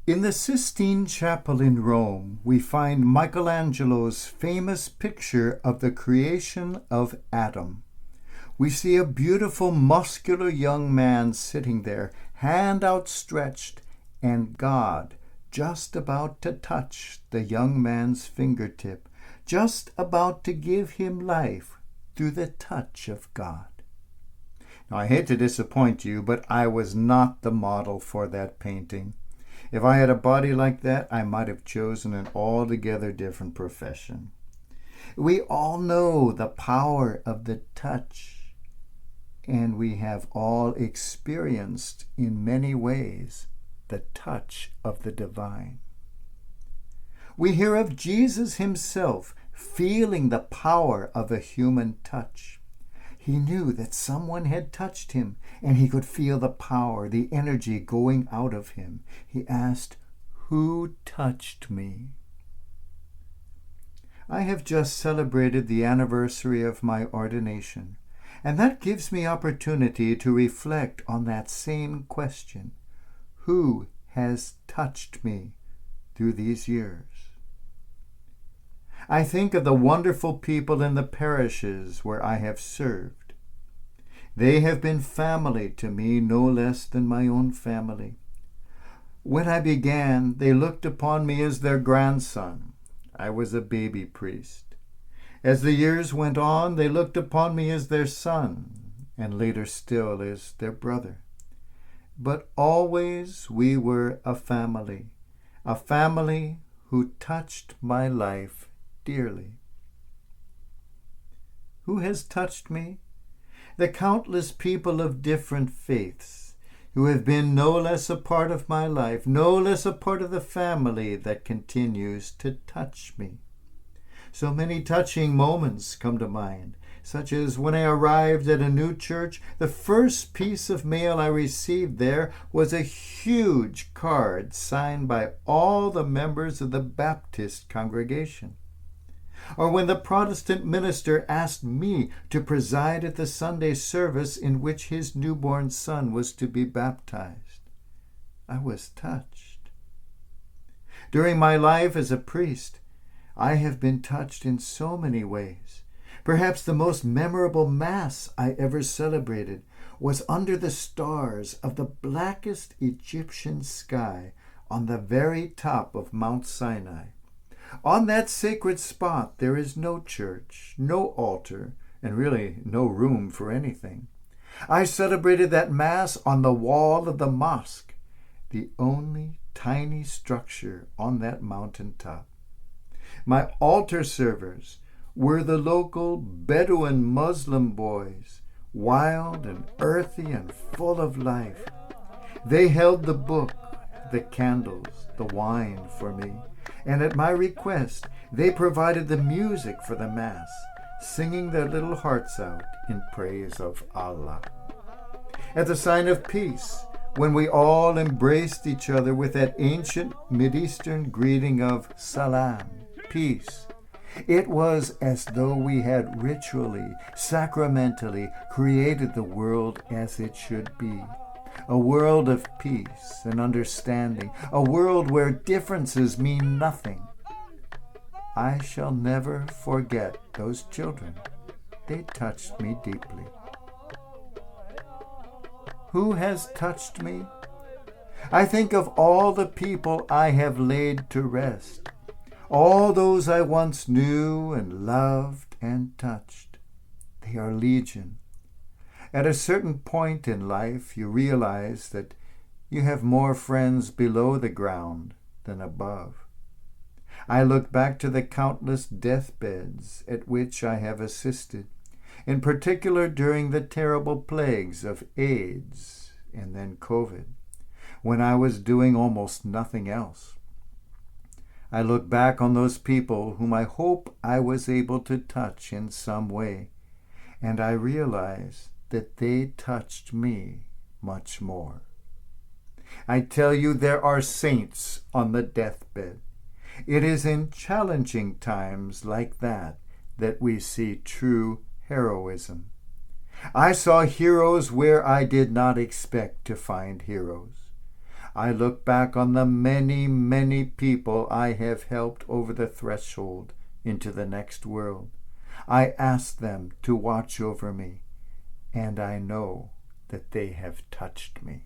In the Sistine Chapel in Rome, we find Michelangelo's famous picture of the creation of Adam. We see a beautiful, muscular young man sitting there, hand outstretched, and God just about to touch the young man's fingertip, just about to give him life through the touch of God. Now, I hate to disappoint you, but I was not the model for that painting. If I had a body like that, I might have chosen an altogether different profession. We all know the power of the touch, and we have all experienced in many ways the touch of the divine. We hear of Jesus himself feeling the power of a human touch. He knew that someone had touched him, and he could feel the power, the energy going out of him. He asked, "Who touched me?" I have just celebrated the anniversary of my ordination, and that gives me opportunity to reflect on that same question. Who has touched me through these years? I think of the wonderful people in the parishes where I have served. They have been family to me, no less than my own family. When I began, they looked upon me as their grandson. I was a baby priest. As the years went on, they looked upon me as their son, and later still as their brother. But always we were a family who touched my life dearly. Who has touched me? The countless people of different faiths who have been no less a part of my life, no less a part of the family that continues to touch me. So many touching moments come to mind, such as when I arrived at a new church, the first piece of mail I received there was a huge card signed by all the members of the Baptist congregation. Or when the Protestant minister asked me to preside at the Sunday service in which his newborn son was to be baptized. I was touched. During my life as a priest, I have been touched in so many ways. Perhaps the most memorable Mass I ever celebrated was under the stars of the blackest Egyptian sky on the very top of Mount Sinai. On that sacred spot, there is no church, no altar, and really no room for anything. I celebrated that Mass on the wall of the mosque, the only tiny structure on that mountaintop. My altar servers were the local Bedouin Muslim boys, wild and earthy and full of life. They held the book, the candles, the wine for me, and at my request, they provided the music for the Mass, singing their little hearts out in praise of Allah. At the sign of peace, when we all embraced each other with that ancient Mideastern greeting of salam, peace, it was as though we had ritually, sacramentally created the world as it should be. A world of peace and understanding, a world where differences mean nothing. I shall never forget those children. They touched me deeply. Who has touched me? I think of all the people I have laid to rest, all those I once knew and loved and touched. They are legion. At a certain point in life, you realize that you have more friends below the ground than above. I look back to the countless deathbeds at which I have assisted, in particular during the terrible plagues of AIDS and then COVID, when I was doing almost nothing else. I look back on those people whom I hope I was able to touch in some way, and I realize that they touched me much more. I tell you, there are saints on the deathbed. It is in challenging times like that that we see true heroism. I saw heroes where I did not expect to find heroes. I look back on the many, many people I have helped over the threshold into the next world. I ask them to watch over me, and I know that they have touched me.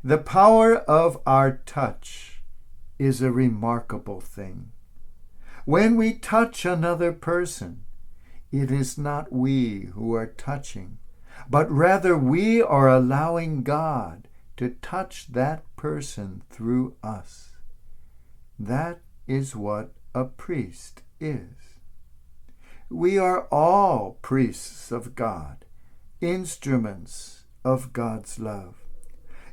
The power of our touch is a remarkable thing. When we touch another person, it is not we who are touching, but rather we are allowing God to touch that person through us. That is what a priest is. We are all priests of God, instruments of God's love.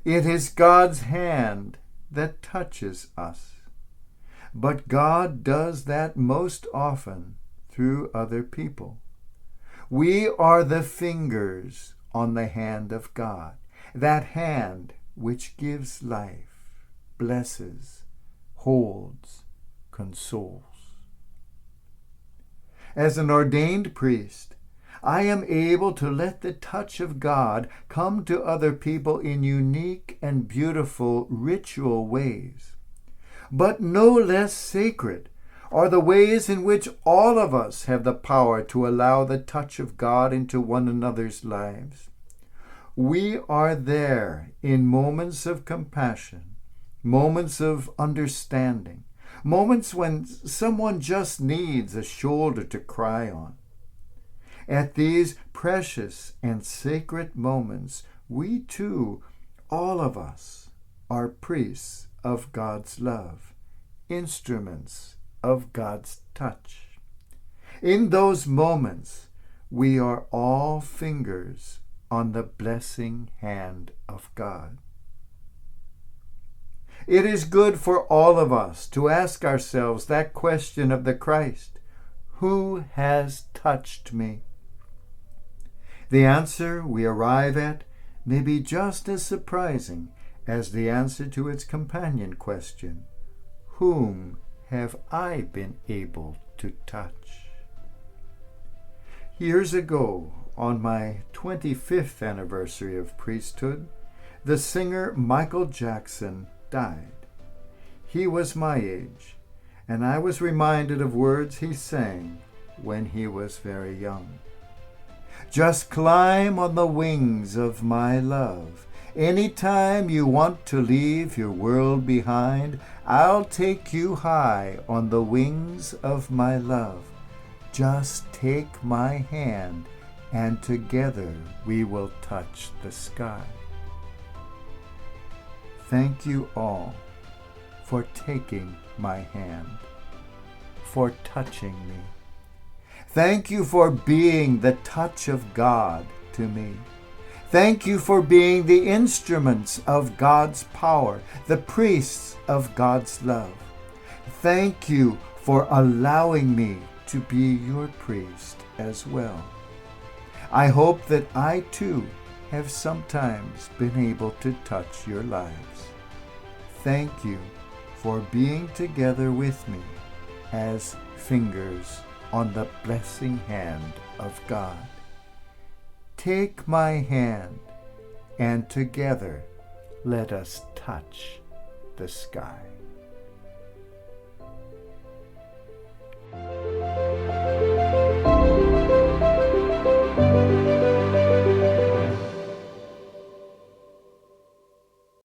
It is God's hand that touches us. But God does that most often through other people. We are the fingers on the hand of God, that hand which gives life, blesses, holds, consoles. As an ordained priest, I am able to let the touch of God come to other people in unique and beautiful ritual ways. But no less sacred are the ways in which all of us have the power to allow the touch of God into one another's lives. We are there in moments of compassion, moments of understanding, moments when someone just needs a shoulder to cry on. At these precious and sacred moments, we too, all of us, are priests of God's love, instruments of God's touch. In those moments, we are all fingers on the blessing hand of God. It is good for all of us to ask ourselves that question of the Christ: who has touched me? The answer we arrive at may be just as surprising as the answer to its companion question: whom have I been able to touch? Years ago, on my 25th anniversary of priesthood, the singer Michael Jackson died. He was my age, and I was reminded of words he sang when he was very young. Just climb on the wings of my love. Anytime you want to leave your world behind, I'll take you high on the wings of my love. Just take my hand, and together we will touch the sky. Thank you all for taking my hand, for touching me. Thank you for being the touch of God to me. Thank you for being the instruments of God's power, the priests of God's love. Thank you for allowing me to be your priest as well. I hope that I too have sometimes been able to touch your lives. Thank you for being together with me as fingers on the blessing hand of God. Take my hand, and together let us touch the sky.